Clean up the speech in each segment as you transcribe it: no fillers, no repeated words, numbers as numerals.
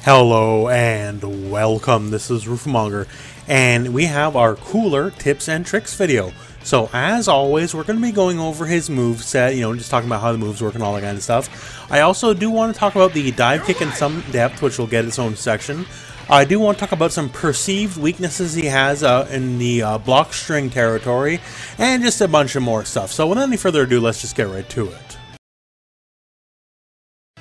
Hello and welcome. This is Roofamonger, and we have our cooler tips and tricks video. So as always, we're going to be going over his moveset, just talking about how the moves work and all that kind of stuff. I also do want to talk about the dive kick in some depth, which will get its own section. I do want to talk about some perceived weaknesses he has in the block string territory, and just a bunch of more stuff. So without any further ado, let's just get right to it.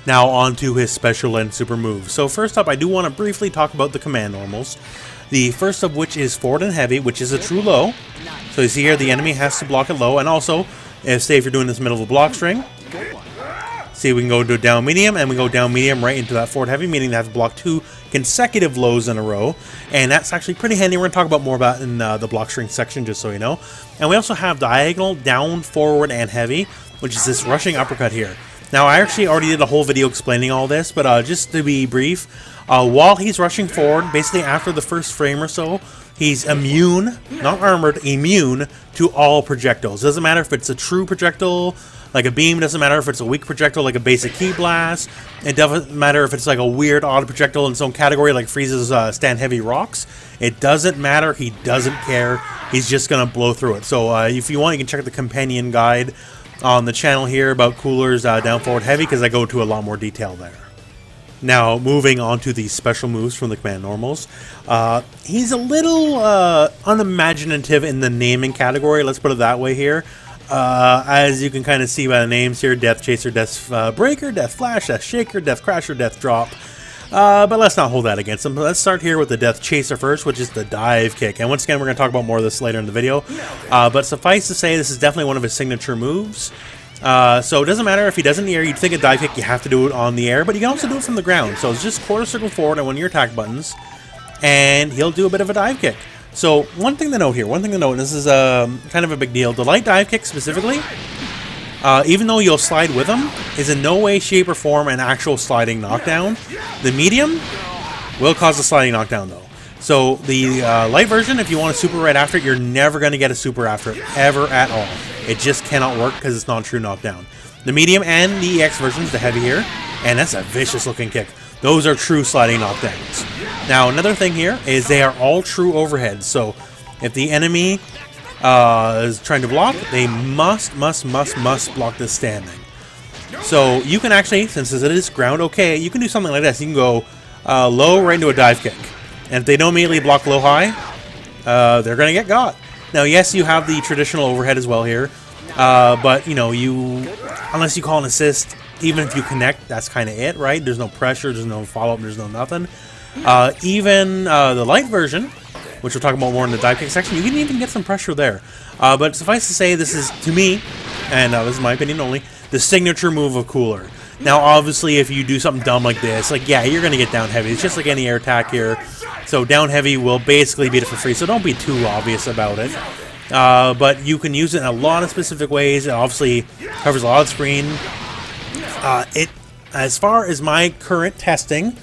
Now on to his special and super moves. So first up, I do want to briefly talk about the command normals. The first of which is forward and heavy, which is a true low. So you see here, the enemy has to block it low, and also, if you're doing this middle of a block string, see, we can go to down medium, and we go down medium right into that forward heavy, meaning they have to block 2 consecutive lows in a row, and that's actually pretty handy. We're going to talk about more about in the block string section, just so you know. And we also have diagonal, down, forward, and heavy, which is this rushing uppercut here. Now, I actually already did a whole video explaining all this, but just to be brief, while he's rushing forward, basically after the first frame or so, he's immune, not armored, immune to all projectiles. Doesn't matter if it's a true projectile, like a beam, doesn't matter if it's a weak projectile, like a basic key blast, it doesn't matter if it's like a weird odd projectile in its own category, like Frieza's stand heavy rocks. It doesn't matter, he doesn't care, he's just going to blow through it. So if you want, you can check the companion guide on the channel here about coolers down forward heavy, because I go into a lot more detail there. Now moving on to the special moves from the command normals, he's a little unimaginative in the naming category, let's put it that way here. As you can kind of see by the names here, Death Chaser, Death Breaker, Death Flash, Death Shaker, Death Crasher, Death Drop. But let's not hold that against him. Let's start here with the Death Chaser first, which is the dive kick. And once again, we're going to talk about more of this later in the video. But suffice to say, this is definitely one of his signature moves. So it doesn't matter if he does it in the air. You'd think a dive kick, you have to do it on the air, but you can also do it from the ground. So it's just quarter circle forward on one of your attack buttons, and he'll do a bit of a dive kick. So one thing to note here, this is kind of a big deal. The light dive kick specifically, even though you'll slide with them, is in no way, shape, or form an actual sliding knockdown. The medium will cause a sliding knockdown, though. So the light version, if you want a super right after it, you're never going to get a super after it, ever at all. It just cannot work because it's not a true knockdown. The medium and the EX versions, the heavy here, and that's a vicious looking kick. Those are true sliding knockdowns. Now, another thing here is they are all true overheads. So if the enemy is trying to block, they must block this standing. So you can actually, since it is ground okay, you can do something like this. You can go low right into a dive kick. And if they don't immediately block low high, they're going to get got. Now, yes, you have the traditional overhead as well here. But, unless you call an assist, even if you connect, that's kind of it, right? There's no pressure, there's no follow-up, there's no nothing. Even the light version, which we'll talk about more in the dive kick section, you can even get some pressure there. But suffice to say, this is, to me, and this is my opinion only, the signature move of Cooler. Now, obviously, if you do something dumb like this, yeah, you're going to get down heavy. It's just like any air attack here. So down heavy will basically beat it for free, so don't be too obvious about it. But you can use it in a lot of specific ways. It obviously covers a lot of screen. As far as my current testing,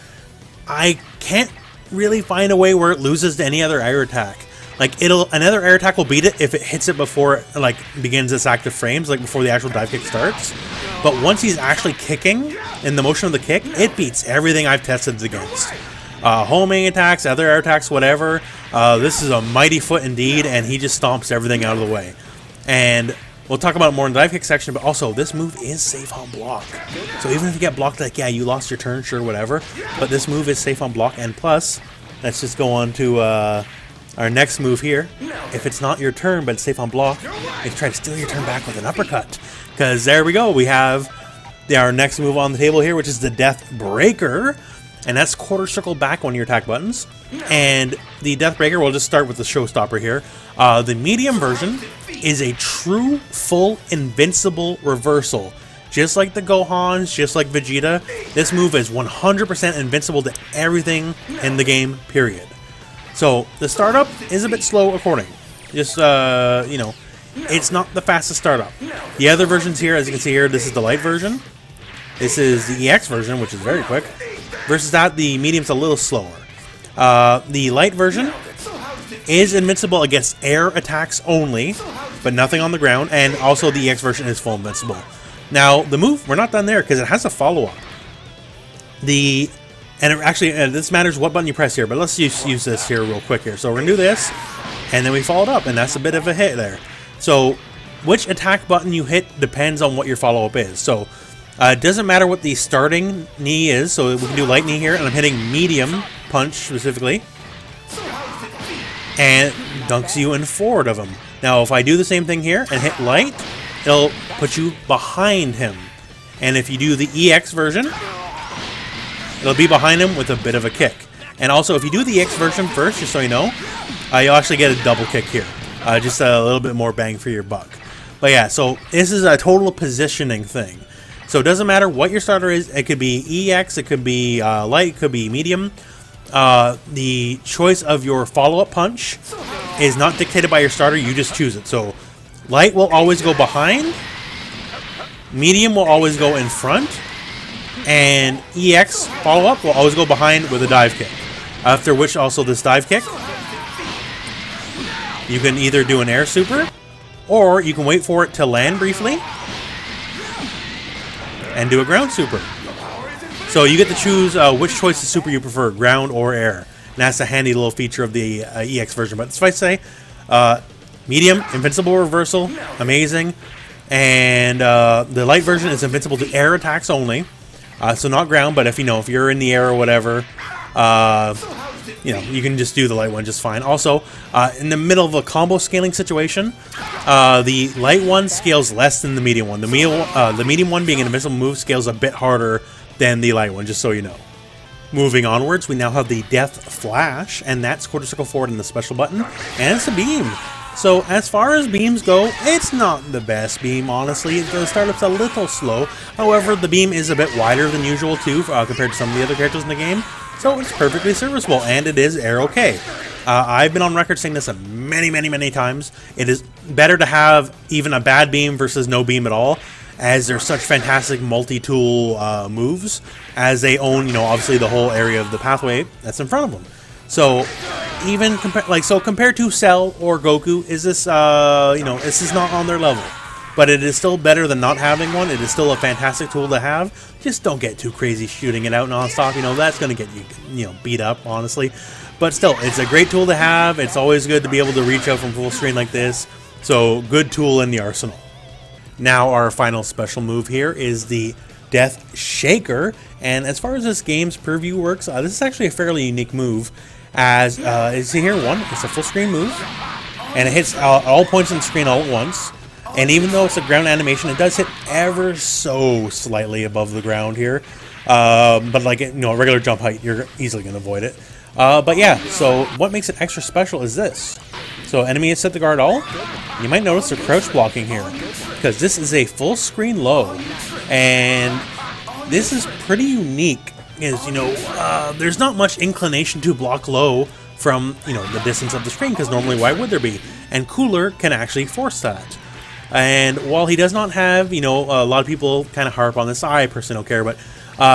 I can't really find a way where it loses to any other air attack. Another air attack will beat it if it hits it before it begins its active frames, before the actual dive kick starts. But once he's actually kicking, in the motion of the kick, it beats everything I've tested it against. Homing attacks, other air attacks, whatever. This is a mighty foot indeed, and he just stomps everything out of the way. And we'll talk about it more in the dive kick section, but also this move is safe on block. So even if you get blocked, yeah, you lost your turn, sure, whatever. But this move is safe on block, and plus, let's just go on to our next move here. If it's not your turn, but it's safe on block, you can try to steal your turn back with an uppercut. Because there we go, we have our next move on the table here, which is the Death Breaker. And that's quarter circle back on your attack buttons. And the Death Breaker, we'll just start with the showstopper here. The medium version is a true, full, invincible reversal. Just like the Gohans, just like Vegeta, this move is 100% invincible to everything in the game, period. So, the startup is a bit slow according. Just, it's not the fastest startup. The other versions here, as you can see here, this is the light version. This is the EX version, which is very quick. Versus that, the medium's a little slower. The light version is invincible against air attacks only, but nothing on the ground, and also the EX version is full invincible. Now, the move, we're not done there, because it has a follow-up. The And it actually, this matters what button you press here, but let's use this here real quick here. So we're going to do this, and then we follow it up, and that's a bit of a hit there. So which attack button you hit depends on what your follow-up is. So it doesn't matter what the starting knee is, so we can do light knee here, and I'm hitting medium punch specifically, and it dunks you in forward of him. Now if I do the same thing here and hit light, it'll put you behind him. And if you do the EX version, it'll be behind him with a bit of a kick. And also, if you do the EX version first, just so you know, you'll actually get a double kick here. Just a little bit more bang for your buck. But yeah, so this is a total positioning thing. So it doesn't matter what your starter is. It could be EX, it could be light, it could be medium. The choice of your follow-up punch is not dictated by your starter. You just choose it. So light will always go behind. Medium will always go in front. And EX follow-up will always go behind with a dive kick. After which also this dive kick, you can either do an air super, or you can wait for it to land briefly and do a ground super. So you get to choose which choice of super you prefer, ground or air. And that's a handy little feature of the EX version. But suffice to say, medium, invincible reversal, amazing. And the light version is invincible to air attacks only. So not ground, but if you're in the air or whatever, you can just do the light one just fine. Also, in the middle of a combo scaling situation, the light one scales less than the medium one. The medium one, being an invincible move, scales a bit harder than the light one, just so you know. Moving onwards, we now have the Death Flash, and that's quarter circle forward in the special button, and it's a beam. So as far as beams go, it's not the best beam, honestly. The startup's a little slow. However, the beam is a bit wider than usual too, compared to some of the other characters in the game. So it's perfectly serviceable, and it is air-okay. I've been on record saying this many times. It is better to have even a bad beam versus no beam at all, as they're such fantastic multi-tool moves, as they own, obviously the whole area of the pathway that's in front of them. So even compared to Cell or Goku, is this this is not on their level, but it is still better than not having one. It is still a fantastic tool to have. Just don't get too crazy shooting it out nonstop. That's going to get you beat up, honestly. But still, it's a great tool to have. It's always good to be able to reach out from full screen like this. So good tool in the arsenal. Now our final special move here is the Death Shaker, and as far as this game's preview works, this is actually a fairly unique move. As you see here, it's a full screen move, and it hits all points on the screen all at once. And even though it's a ground animation, it does hit ever so slightly above the ground here. But like a regular jump height, you're easily going to avoid it. But yeah, so what makes it extra special is this. So enemy is set to guard all. You might notice they're crouch blocking here, because this is a full screen low, and this is pretty unique. There's not much inclination to block low from the distance of the screen, because normally why would there be? And Cooler can actually force that. And while he does not have, a lot of people kind of harp on this. I personally don't care, but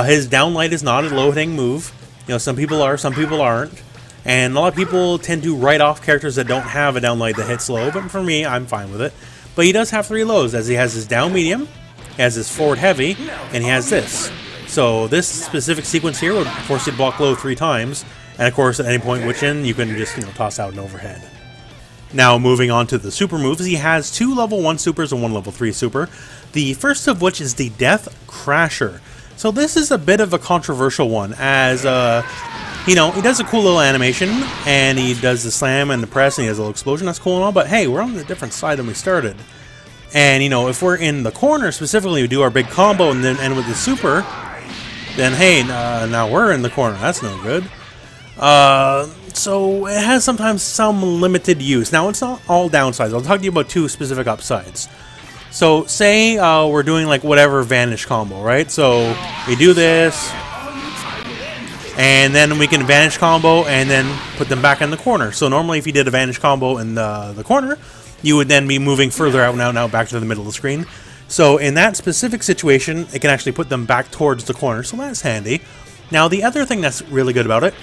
his down light is not a low hitting move. Some people are, some people aren't. And a lot of people tend to write off characters that don't have a down light that hits low, but for me, I'm fine with it. But he does have 3 lows, as he has his down medium, he has his forward heavy, and he has this. So this specific sequence here would force you to block low 3 times, and of course at any point within, you can just toss out an overhead. Now moving on to the super moves, he has 2 level 1 supers and 1 level 3 super. The first of which is the Death Crasher. So this is a bit of a controversial one, as he does a cool little animation, and he does the slam and the press, and he has a little explosion. That's cool and all, but hey, we're on a different side than we started. And if we're in the corner specifically, we do our big combo and then end with the super, then hey, now we're in the corner. That's no good. So it has sometimes some limited use. Now it's not all downsides. I'll talk to you about 2 specific upsides. So say we're doing like whatever vanish combo, right? So we do this, and then we can vanish combo and then put them back in the corner. So normally if you did a vanish combo in the corner, you would then be moving further out now back to the middle of the screen. So in that specific situation, it can actually put them back towards the corner, so that's handy. Now the other thing that's really good about it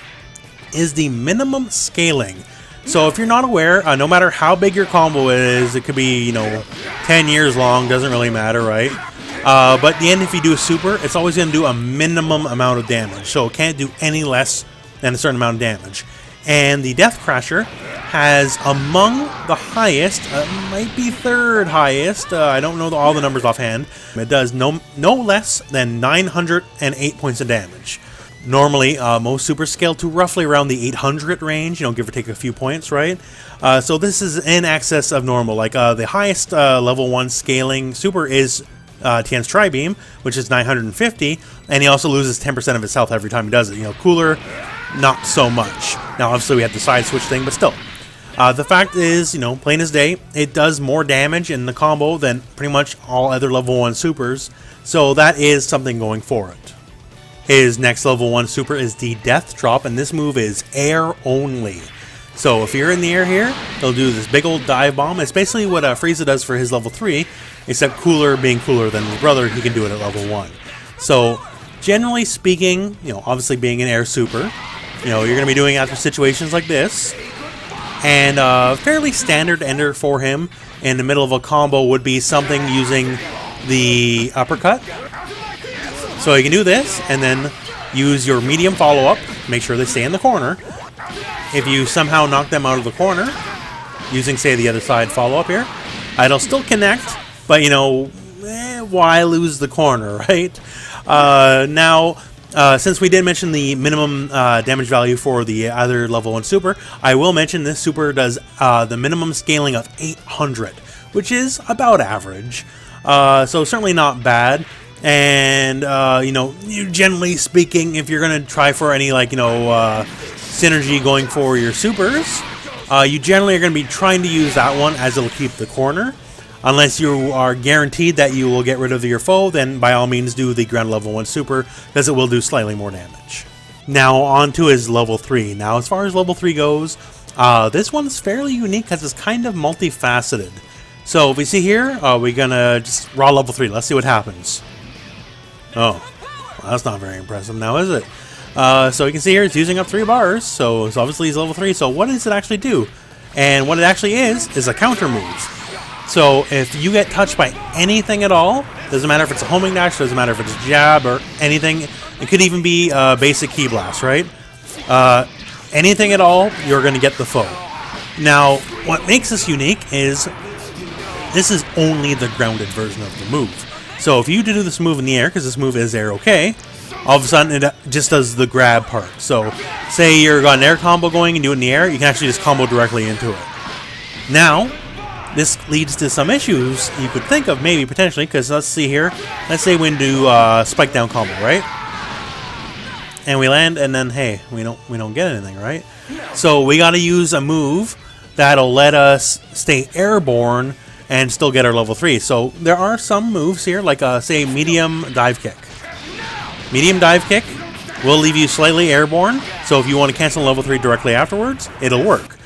is the minimum scaling. So if you're not aware, no matter how big your combo is, it could be 10 years long, doesn't really matter, right? But at the end, if you do a super, it's always going to do a minimum amount of damage. So it can't do any less than a certain amount of damage. And the Death Crasher has among the highest, might be third highest, I don't know all the numbers offhand. It does no less than 908 points of damage. Normally, most supers scale to roughly around the 800 range, give or take a few points, right? So this is in excess of normal. Like, the highest level 1 scaling super is Tien's Tri-Beam, which is 950, and he also loses 10% of his health every time he does it. Cooler, not so much. Now, obviously, we have the side switch thing, but still. The fact is, plain as day, it does more damage in the combo than pretty much all other level 1 supers, so that is something going for it. His next level 1 super is the Death Drop, and this move is air only. So if you're in the air here, he'll do this big old dive bomb. It's basically what Frieza does for his level 3, except cooler being cooler than his brother, he can do it at level 1. So generally speaking, obviously being an air super, you're going to be doing after situations like this. And fairly standard ender for him in the middle of a combo would be something using the uppercut. So you can do this, and then use your medium follow-up, make sure they stay in the corner. If you somehow knock them out of the corner, using, say, the other side follow-up here, it'll still connect, but, why lose the corner, right? Now, since we did mention the minimum damage value for the other level 1 super, I will mention this super does the minimum scaling of 800, which is about average. So certainly not bad. And, generally speaking, if you're going to try for any, synergy going for your supers, you generally are going to be trying to use that one as it'll keep the corner. Unless you are guaranteed that you will get rid of your foe, then by all means do the ground level 1 super, because it will do slightly more damage. Now on to his level 3. Now as far as level 3 goes, this one's fairly unique because it's kind of multifaceted. So if we see here, we're going to just raw level 3. Let's see what happens. Oh, well, that's not very impressive now, is it? So you can see here it's using up 3 bars, so it's obviously he's level 3. So what does it actually do? And what it actually is a counter move. So if you get touched by anything at all, doesn't matter if it's a homing dash, doesn't matter if it's a jab or anything, it could even be a basic ki blast, right? Anything at all, you're going to get the foe. Now, what makes this unique is this is only the grounded version of the move. So if you do this move in the air, because this move is air okay, all of a sudden it just does the grab part. So say you've got an air combo going and do it in the air, you can actually just combo directly into it. Now, this leads to some issues you could think of maybe potentially, because let's see here. Let's say we do spike down combo, right? And we land, and then hey, we don't get anything, right? So we got to use a move that'll let us stay airborne and still get our level 3. So there are some moves here, like say medium dive kick. Medium dive kick will leave you slightly airborne, so if you want to cancel level 3 directly afterwards, it'll work.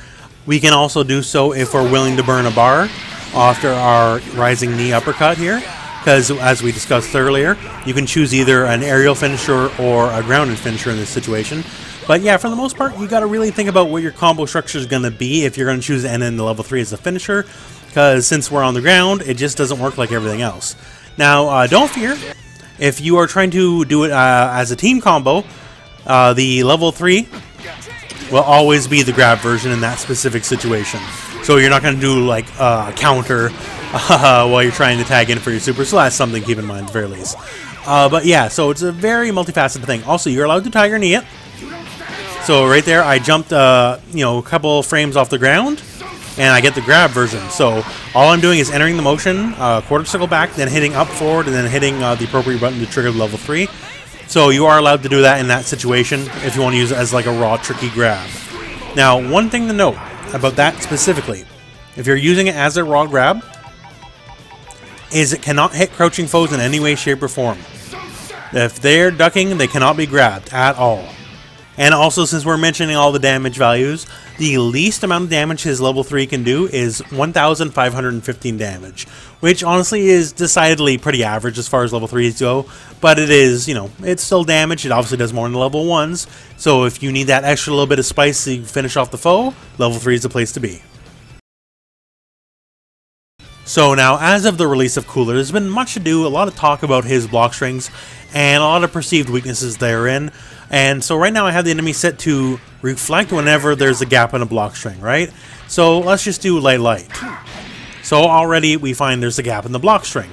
We can also do so if we're willing to burn a bar after our rising knee uppercut here, because as we discussed earlier, you can choose either an aerial finisher or a grounded finisher in this situation. But yeah, for the most part, you got to really think about what your combo structure is going to be if you're going to choose to end in the level 3 as a finisher, because since we're on the ground, it just doesn't work like everything else. Now, don't fear. If you are trying to do it as a team combo, the level 3 will always be the grab version in that specific situation. So you're not going to do like a counter while you're trying to tag in for your super, so that's something to keep in mind at the very least. But yeah, so it's a very multifaceted thing. Also, you're allowed to tiger knee it. So right there, I jumped a couple frames off the ground, and I get the grab version. So all I'm doing is entering the motion, quarter circle back, then hitting up forward, and then hitting the appropriate button to trigger level 3. So you are allowed to do that in that situation if you want to use it as like a raw, tricky grab. Now, one thing to note about that specifically, if you're using it as a raw grab, is it cannot hit crouching foes in any way, shape, or form. If they're ducking, they cannot be grabbed at all. And also, since we're mentioning all the damage values, the least amount of damage his level 3 can do is 1,515 damage, which honestly is decidedly pretty average as far as level 3s go, but it is, it's still damage. It obviously does more than level 1s, so if you need that extra little bit of spice to finish off the foe, level 3 is the place to be. So now, as of the release of Cooler, there's been much ado, a lot of talk about his block strings, and a lot of perceived weaknesses therein. And so right now I have the enemy set to reflect whenever there's a gap in a block string, right? So let's just do light. So already we find there's a gap in the block string.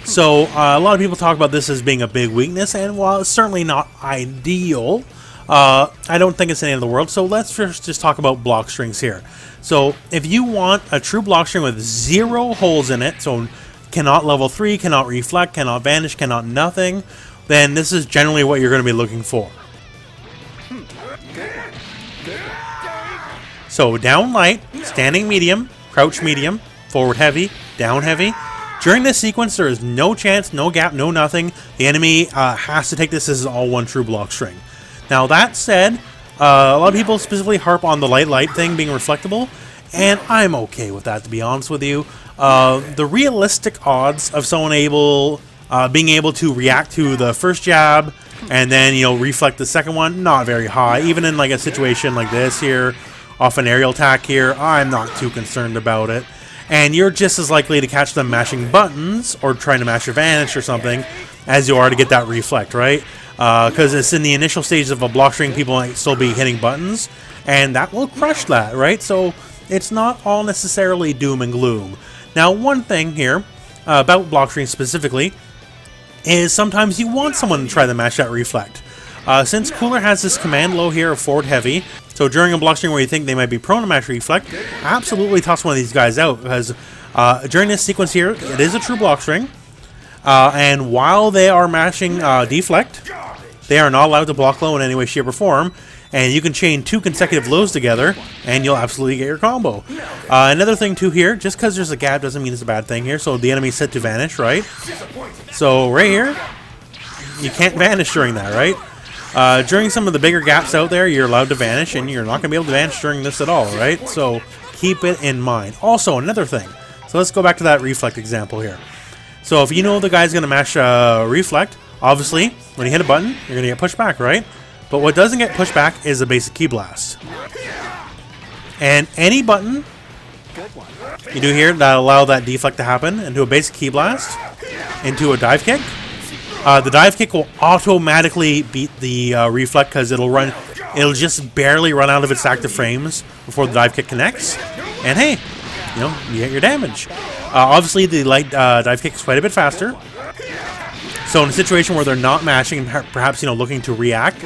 So a lot of people talk about this as being a big weakness, and while it's certainly not ideal, I don't think it's the end of the world. So let's first just talk about block strings here. So if you want a true block string with 0 holes in it, so cannot level 3, cannot reflect, cannot vanish, cannot nothing, then this is generally what you're going to be looking for. So down light, standing medium, crouch medium, forward heavy, down heavy. During this sequence, there is no chance, no gap, no nothing. The enemy has to take this as all one true block string. Now that said, a lot of people specifically harp on the light thing being reflectable, and I'm okay with that, to be honest with you. The realistic odds of someone being able to react to the first jab and then, you know, reflect the second one, not very high. Even in like a situation like this here, off an aerial attack here, I'm not too concerned about it. And you're just as likely to catch them mashing buttons or trying to mash your vanish or something as you are to get that reflect, right? Because it's in the initial stages of a block string, people might still be hitting buttons, and that will crush that, right? So it's not all necessarily doom and gloom. Now, one thing here about block strings specifically is sometimes you want someone to try to mash that reflect. Since Cooler has this command low here of forward heavy, so during a block string where you think they might be prone to mash reflect, absolutely toss one of these guys out, because during this sequence here, it is a true block string, and while they are mashing deflect, they are not allowed to block low in any way, shape, or form, and you can chain 2 consecutive lows together, and you'll absolutely get your combo. Another thing too here, just because there's a gap doesn't mean it's a bad thing here, so the enemy's set to vanish, right? So right here, you can't vanish during that, right? During some of the bigger gaps out there, you're allowed to vanish, and you're not going to be able to vanish during this at all, right? So keep it in mind. Also, another thing. So let's go back to that reflect example here. So if you know the guy's going to mash reflect, obviously, when you hit a button, you're going to get pushed back, right? But what doesn't get pushed back is a basic ki blast. And any button you do here that allow that deflect to happen into a basic ki blast, into a dive kick, the dive kick will automatically beat the reflect because it'll just barely run out of its active frames before the dive kick connects. And hey, you know, you get your damage. Obviously, the light dive kick is quite a bit faster. So in a situation where they're not mashing and perhaps, you know, looking to react,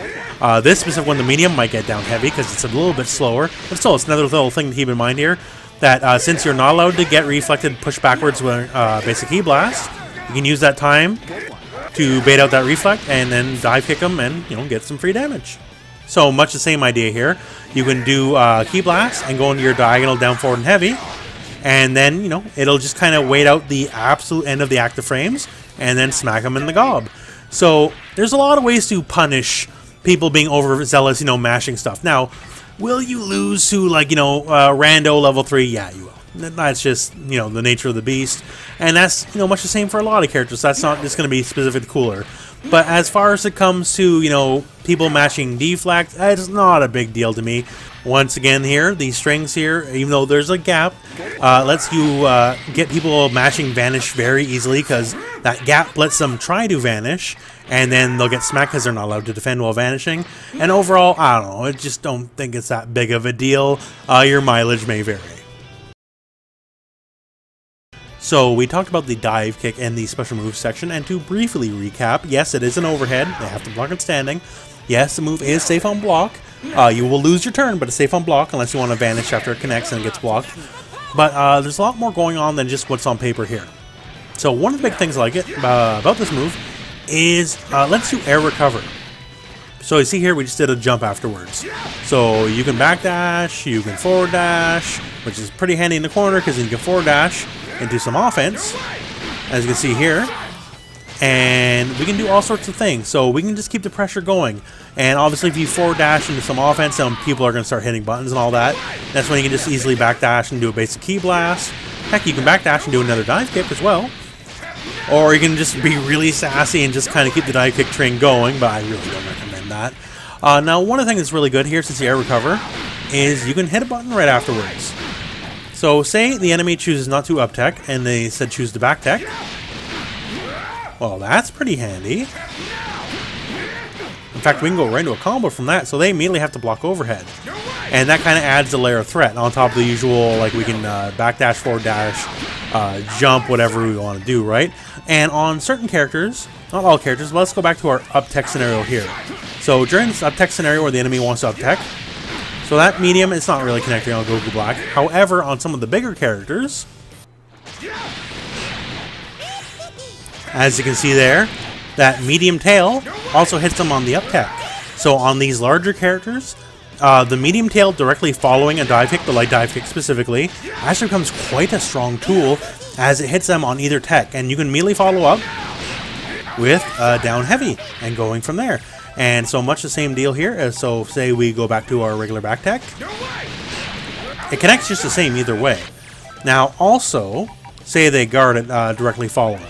this specific one, the medium, might get down heavy because it's a little bit slower. But still, it's another little thing to keep in mind here, that since you're not allowed to get reflected push backwards with basic ki blast, you can use that time to bait out that reflect and then dive kick them and, you know, get some free damage. So much the same idea here. You can do ki blast and go into your diagonal down, forward, and heavy, and then, you know, it'll just kind of wait out the absolute end of the active frames and then smack them in the gob. So there's a lot of ways to punish people being overzealous, you know, mashing stuff. Now, will you lose to, like, you know, rando level 3? Yeah, you will. That's just, you know, the nature of the beast. And that's, you know, much the same for a lot of characters. That's not just going to be specific to Cooler. But as far as it comes to, you know, people mashing deflect, it's not a big deal to me. Once again here, these strings here, even though there's a gap, lets you get people mashing vanish very easily, because that gap lets them try to vanish, and then they'll get smacked because they're not allowed to defend while vanishing. And overall, I don't know, I just don't think it's that big of a deal. Your mileage may vary. So we talked about the dive kick and the special moves section, and to briefly recap, yes, it is an overhead. They have to block it standing. Yes, the move is safe on block. You will lose your turn, but it's safe on block unless you want to vanish after it connects and it gets blocked. But there's a lot more going on than just what's on paper here. So one of the big things I like about this move is lets you air recover. So you see here, we just did a jump afterwards. So you can backdash, you can forward dash, which is pretty handy in the corner because then you can forward dash into some offense, as you can see here. And we can do all sorts of things. So we can just keep the pressure going. And obviously if you forward dash into some offense, then people are going to start hitting buttons and all that. That's when you can just easily backdash and do a basic ki blast. Heck, you can backdash and do another dive kick as well. Or you can just be really sassy and just kind of keep the dive kick train going, but I really don't recommend that. Now, one of the things that's really good here, since you air recover, is you can hit a button right afterwards. So say the enemy chooses not to up tech, and they said choose to back tech. Well, that's pretty handy. In fact, we can go right into a combo from that, so they immediately have to block overhead. And that kind of adds a layer of threat on top of the usual, like we can backdash, forward dash, jump, whatever we want to do, right? And on certain characters, not all characters, but let's go back to our up tech scenario here. So during this up tech scenario where the enemy wants to up tech, so that medium, it's not really connecting on Goku Black. However, on some of the bigger characters, as you can see there, that medium tail also hits them on the up tech. So on these larger characters, the medium tail directly following a dive kick, the light dive kick specifically, actually becomes quite a strong tool as it hits them on either tech. And you can immediately follow up with down heavy and going from there. And so much the same deal here as, so say we go back to our regular back tech. It connects just the same either way. Now also, say they guard it directly following.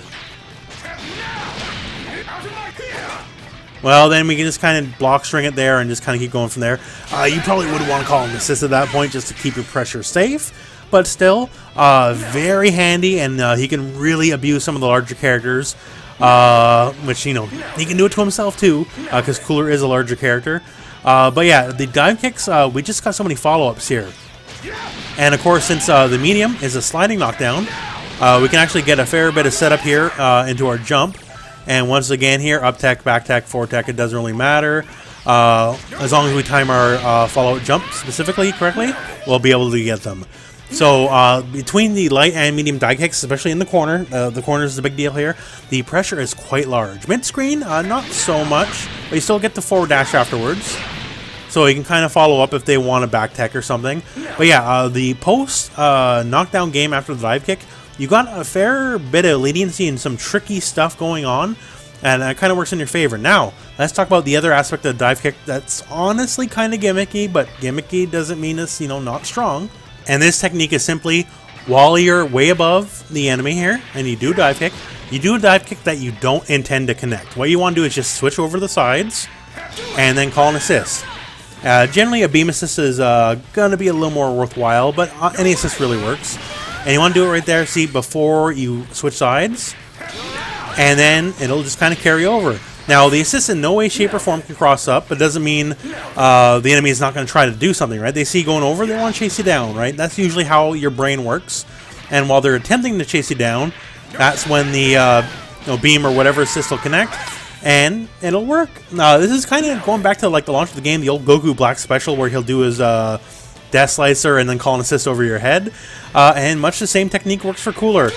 Well, then we can just kind of block string it there and just kind of keep going from there. You probably would want to call an assist at that point just to keep your pressure safe. But still, very handy, and he can really abuse some of the larger characters. Which, you know, he can do it to himself too, because Cooler is a larger character. But yeah, the dive kicks, we just got so many follow-ups here. And of course, since the medium is a sliding knockdown, we can actually get a fair bit of setup here into our jump. And once again here, up tech, back tech, forward tech, it doesn't really matter. As long as we time our follow-up jump specifically correctly, we'll be able to get them. So between the light and medium dive kicks, especially in the corner is the big deal here, the pressure is quite large. Mid-screen, not so much, but you still get the forward dash afterwards. So you can kind of follow up if they want a back tech or something. But yeah, the post knockdown game after the dive kick, you got a fair bit of leniency and some tricky stuff going on, and that kind of works in your favor. Now, let's talk about the other aspect of the dive kick that's honestly kind of gimmicky, but gimmicky doesn't mean it's, you know, not strong. And this technique is simply, while you're way above the enemy here, and you do a dive kick, you do a dive kick that you don't intend to connect. What you want to do is just switch over the sides, and then call an assist. Generally, a beam assist is going to be a little more worthwhile, but any assist really works. And you want to do it right there, see, before you switch sides, and then it'll just kind of carry over. Now, the assist in no way, shape, or form can cross up, but doesn't mean the enemy is not going to try to do something, right? They see you going over, they want to chase you down, right? That's usually how your brain works. And while they're attempting to chase you down, that's when the beam or whatever assist will connect, and it'll work. This is kind of going back to like the launch of the game, the old Goku Black special, where he'll do his Death Slicer and then call an assist over your head. And much the same technique works for Cooler.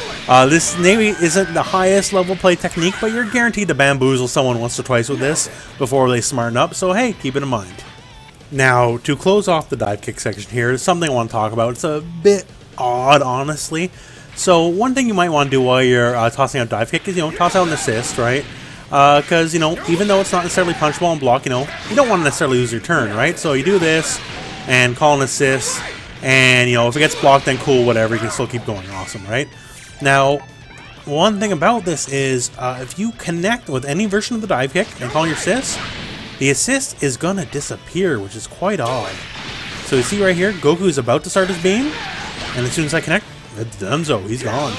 This maybe isn't the highest level play technique, but you're guaranteed to bamboozle someone once or twice with this before they smarten up, so hey, keep it in mind. Now, to close off the dive kick section here, there's something I want to talk about. It's a bit odd, honestly. So one thing you might want to do while you're tossing out dive kick is, you know, toss out an assist, right? Because, you know, even though it's not necessarily punchable and block, you know, you don't want to necessarily lose your turn, right? So you do this, and call an assist, and, you know, if it gets blocked, then cool, whatever, you can still keep going. Awesome, right? Now, one thing about this is, if you connect with any version of the dive kick and call your assist, the assist is gonna disappear, which is quite odd. So you see right here, Goku is about to start his beam, and as soon as I connect, it's donezo, he's gone.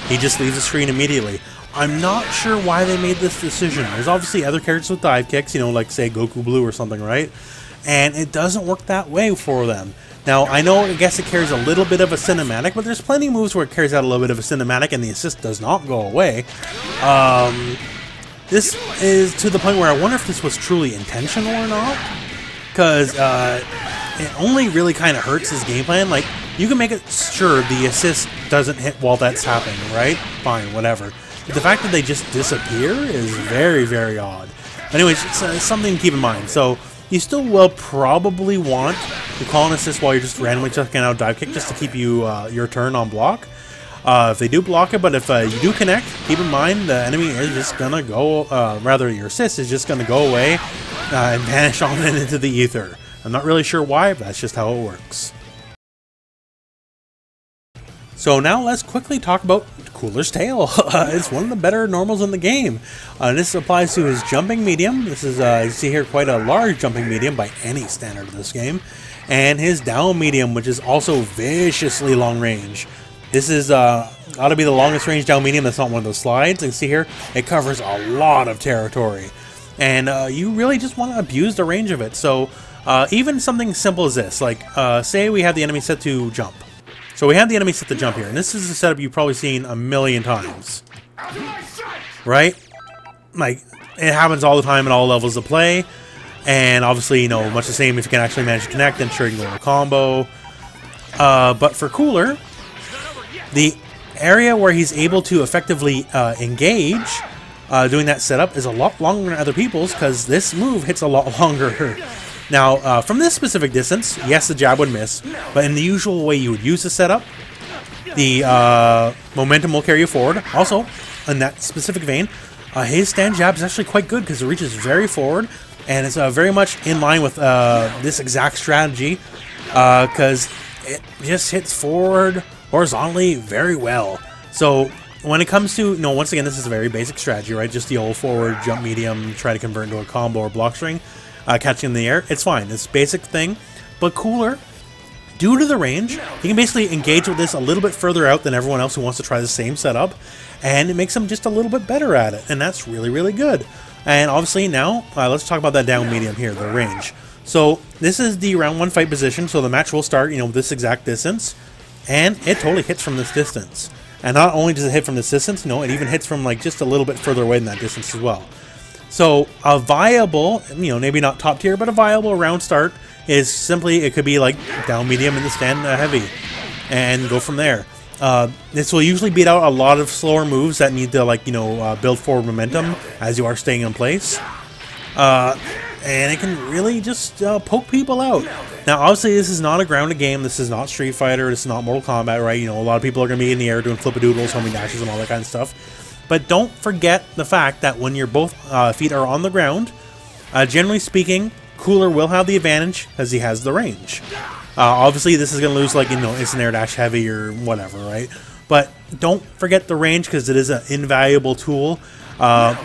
He just leaves the screen immediately. I'm not sure why they made this decision. There's obviously other characters with dive kicks, you know, like, say, Goku Blue or something, right? And it doesn't work that way for them. Now, I know, I guess it carries a little bit of a cinematic, but there's plenty of moves where it carries out a little bit of a cinematic and the assist does not go away. This is to the point where I wonder if this was truly intentional or not, because it only really kind of hurts his game plan. Like, you can make it sure the assist doesn't hit while that's happening, right? Fine, whatever. But the fact that they just disappear is very, very odd. Anyways, it's something to keep in mind. So, you still will probably want to call an assist while you're just randomly checking out dive kick just to keep you your turn on block. If they do block it, but if you do connect, keep in mind the enemy is just gonna go, rather your assist is just gonna go away and vanish on into the ether. I'm not really sure why, but that's just how it works. So now let's quickly talk about Cooler's tail. It's one of the better normals in the game. This applies to his jumping medium. This is, you see here, quite a large jumping medium by any standard of this game. And his down medium, which is also viciously long range. This is ought to be the longest range down medium. That's not one of those slides. You can see here, it covers a lot of territory. And you really just want to abuse the range of it. So even something simple as this, like say we have the enemy set to jump. So we have the enemy set to jump here, and this is a setup you've probably seen a million times, right? Like, it happens all the time at all levels of play, and obviously, you know, much the same if you can actually manage to connect, then sure, you can go to a combo. But for Cooler, the area where he's able to effectively engage doing that setup is a lot longer than other people's, because this move hits a lot longer. Now, from this specific distance, yes, the jab would miss, but in the usual way you would use the setup, the momentum will carry you forward. Also, in that specific vein, his stand jab is actually quite good because it reaches very forward, and it's very much in line with this exact strategy because it just hits forward horizontally very well. So when it comes to, you know, once again, this is a very basic strategy, right? Just the old forward, jump medium, try to convert into a combo or block string. Catching in the air, it's fine. It's a basic thing. But Cooler, due to the range, he can basically engage with this a little bit further out than everyone else who wants to try the same setup, and it makes him just a little bit better at it, and that's really, really good. And obviously now, let's talk about that down medium here, the range. So this is the round 1 fight position, so the match will start, you know, this exact distance, and it totally hits from this distance. And not only does it hit from this distance, no, it even hits from like just a little bit further away than that distance as well. So a viable, you know, maybe not top tier, but a viable round start is simply, it could be like down medium in the stand heavy and go from there. This will usually beat out a lot of slower moves that need to, like, you know, build forward momentum as you are staying in place. And it can really just poke people out. Now, obviously, this is not a grounded game. This is not Street Fighter. This is not Mortal Kombat, right? You know, a lot of people are going to be in the air doing flip-a-doodles, homing dashes, and all that kind of stuff. But don't forget the fact that when your both feet are on the ground, generally speaking, Cooler will have the advantage because he has the range. Obviously, this is going to lose, like, you know, instant air dash heavy or whatever, right? But don't forget the range because it is an invaluable tool.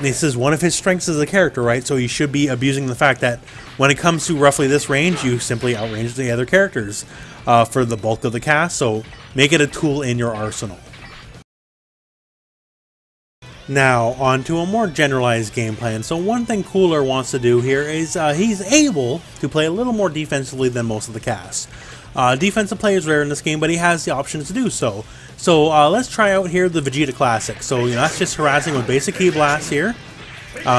This is one of his strengths as a character, right? So you should be abusing the fact that when it comes to roughly this range, you simply outrange the other characters for the bulk of the cast. So make it a tool in your arsenal. Now, on to a more generalized game plan. So one thing Cooler wants to do here is he's able to play a little more defensively than most of the cast. Defensive play is rare in this game, but he has the option to do so. So let's try out here the Vegeta Classic. So, you know, that's just harassing with basic key blasts here,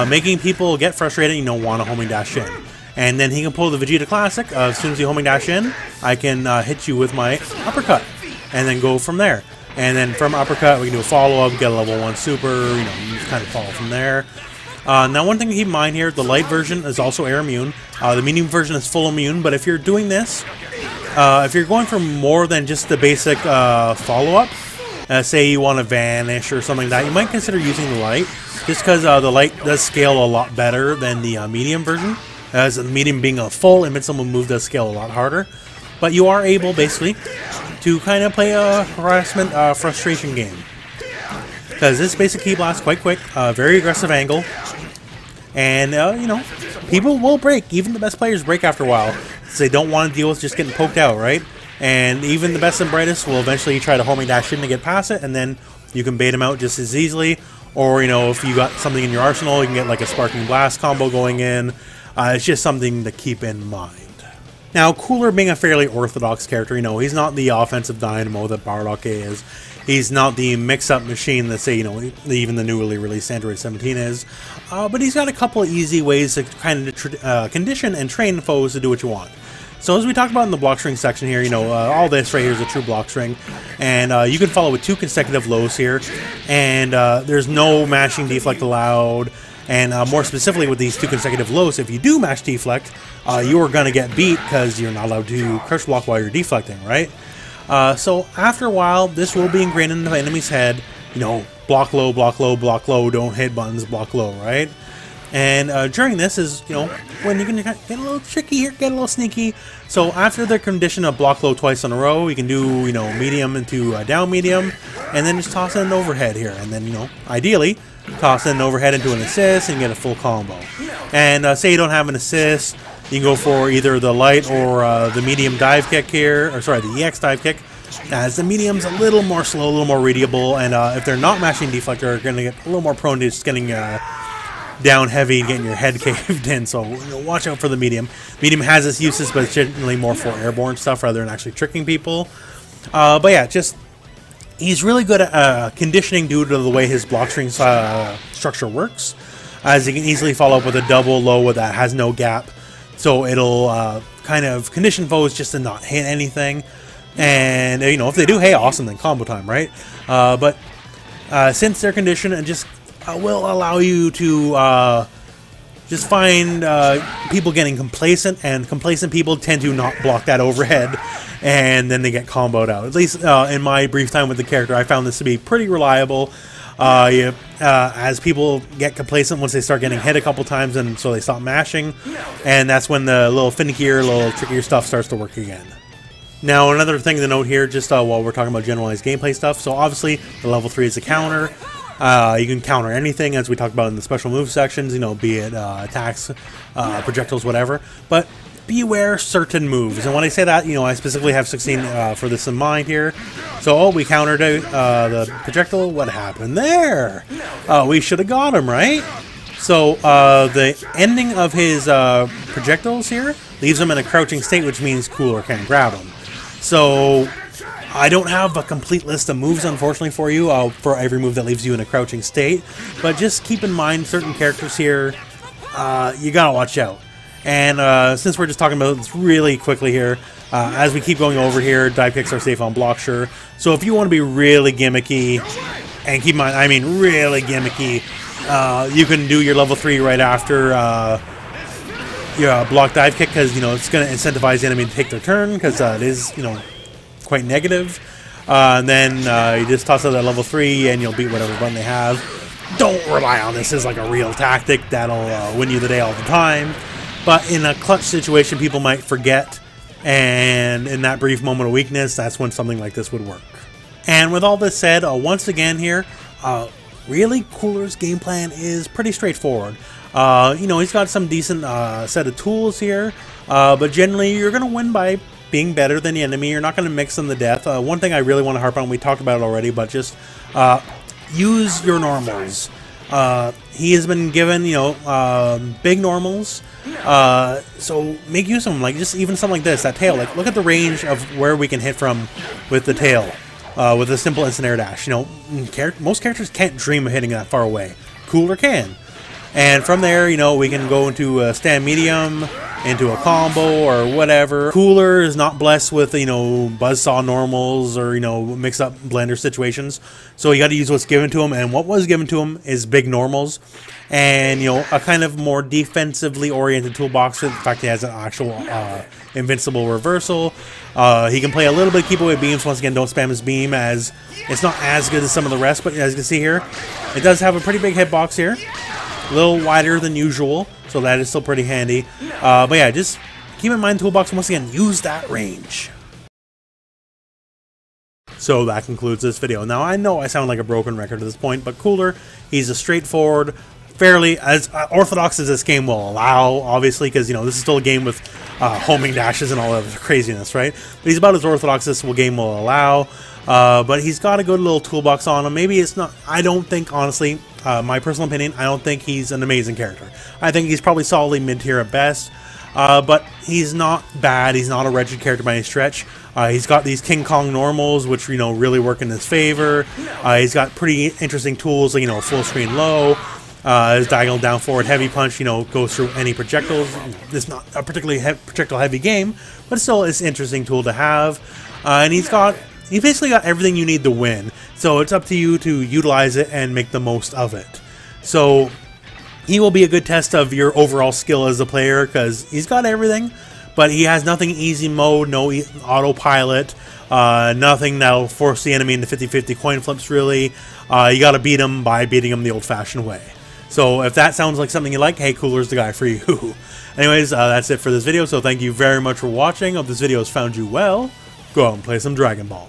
making people get frustrated, you know, want to homing dash in. And then he can pull the Vegeta Classic. As soon as you homing dash in, I can hit you with my uppercut, and then go from there. And then from uppercut, we can do a follow-up, get a level 1 super, you know, you just kind of follow from there. Now, one thing to keep in mind here, the light version is also air immune. The medium version is full immune, but if you're doing this, if you're going for more than just the basic follow-up, say you want to vanish or something like that, you might consider using the light, just because the light does scale a lot better than the medium version, as the medium being a full invincible move does scale a lot harder. But you are able, basically, to kind of play a harassment frustration game. Because this basic key blast quite quick, very aggressive angle, and you know, people will break. Even the best players break after a while, because they don't want to deal with just getting poked out, right? And even the best and brightest will eventually try to homing dash in to get past it, and then you can bait them out just as easily. Or, you know, if you got something in your arsenal, you can get like a sparking blast combo going in. It's just something to keep in mind. Now, Cooler being a fairly orthodox character, you know, he's not the offensive dynamo that Bardock is. He's not the mix-up machine that, say, you know, even the newly released Android 17 is. But he's got a couple of easy ways to kind of condition and train foes to do what you want. So as we talked about in the block string section here, you know, all this right here is a true block string. And you can follow with 2 consecutive lows here. And there's no mashing deflect allowed. And more specifically with these 2 consecutive lows, if you do mash deflect, you are going to get beat because you're not allowed to crush block while you're deflecting, right? So after a while, this will be ingrained into the enemy's head. You know, block low, block low, block low, don't hit buttons, block low, right? And during this is, when you can get a little tricky here, get a little sneaky. So after the condition of block low twice in a row, you can do, medium into down medium, and then just toss in an overhead here. And then, ideally, toss in an overhead into an assist and get a full combo. And say you don't have an assist, you can go for either the light or the medium dive kick here, or sorry, the EX dive kick. As the medium's a little more slow, a little more readable, and if they're not mashing deflector, they're going to get a little more prone to just getting down heavy, getting your head caved in, so watch out for the medium. Medium has its uses, but it's generally more for airborne stuff rather than actually tricking people. But yeah, he's really good at conditioning due to the way his block string structure works, as he can easily follow up with a double low that has no gap, so it'll kind of condition foes just to not hit anything. And if they do, hey, awesome, then combo time, right? But since they're conditioned, and just will allow you to just find people getting complacent, and complacent people tend to not block that overhead, and then they get comboed out. At least in my brief time with the character, I found this to be pretty reliable. As people get complacent once they start getting hit a couple times, and so they stop mashing, and that's when the little finickier, little trickier stuff starts to work again. Now, another thing to note here, just while we're talking about generalized gameplay stuff, so obviously the level 3 is a counter. You can counter anything, as we talked about in the special move sections, be it attacks, projectiles, whatever. But beware certain moves. And when I say that, I specifically have 16 for this in mind here. So, we countered the projectile. What happened there? We should have got him, right? So, the ending of his projectiles here leaves him in a crouching state, which means Cooler can't grab him. So, I don't have a complete list of moves, unfortunately, for you, for every move that leaves you in a crouching state. But just keep in mind, certain characters here, you gotta watch out. And since we're just talking about this really quickly here, as we keep going over here, dive kicks are safe on block, sure. So if you want to be really gimmicky, and keep in mind, I mean really gimmicky, you can do your level 3 right after your block dive kick, because, it's going to incentivize the enemy to take their turn, because it is, quite negative. And then you just toss out that level 3 and you'll beat whatever button they have. Don't rely on this as like a real tactic that'll win you the day all the time. But in a clutch situation, people might forget, and in that brief moment of weakness, that's when something like this would work. And with all this said, once again here, really Cooler's game plan is pretty straightforward. He's got some decent set of tools here, but generally you're going to win by being better than the enemy. You're not going to mix them to death. One thing I really want to harp on, we talked about it already, but just use your normals. He has been given, big normals, so make use of them. Like, just even something like this, that tail. Like, look at the range of where we can hit from with the tail, with a simple instant air dash. Most characters can't dream of hitting that far away. Cooler can. And from there, we can go into a stand medium, into a combo, or whatever. Cooler is not blessed with, buzzsaw normals or, mix-up blender situations. So you got to use what's given to him, and what was given to him is big normals. And, a kind of more defensively oriented toolbox. In fact, he has an actual invincible reversal. He can play a little bit keep away beams. Once again, don't spam his beam, as it's not as good as some of the rest. But as you can see here, it does have a pretty big hitbox here. A little wider than usual, so that is still pretty handy. But yeah, just keep in mind toolbox, once again, use that range. So that concludes this video. Now, I know I sound like a broken record at this point, but Cooler, he's a straightforward, fairly as orthodox as this game will allow, obviously, because, this is still a game with homing dashes and all that craziness, right? But he's about as orthodox as this game will allow. But he's got a good little toolbox on him. Maybe it's not, I don't think, honestly, my personal opinion, I don't think he's an amazing character. I think he's probably solidly mid-tier at best. But he's not bad. He's not a wretched character by any stretch. He's got these King Kong normals, which, really work in his favor. He's got pretty interesting tools, like, full screen low. His diagonal down forward heavy punch, goes through any projectiles. It's not a particularly projectile heavy game, but still it's an interesting tool to have. And he's basically got everything you need to win. So it's up to you to utilize it and make the most of it. So he will be a good test of your overall skill as a player, because he's got everything, but he has nothing easy mode, no autopilot, nothing that'll force the enemy into 50-50 coin flips, really. You gotta beat him by beating him the old-fashioned way. So if that sounds like something you like, hey, Cooler's the guy for you. Anyways, that's it for this video, so thank you very much for watching. Hope this video has found you well. Go out and play some Dragon Ball.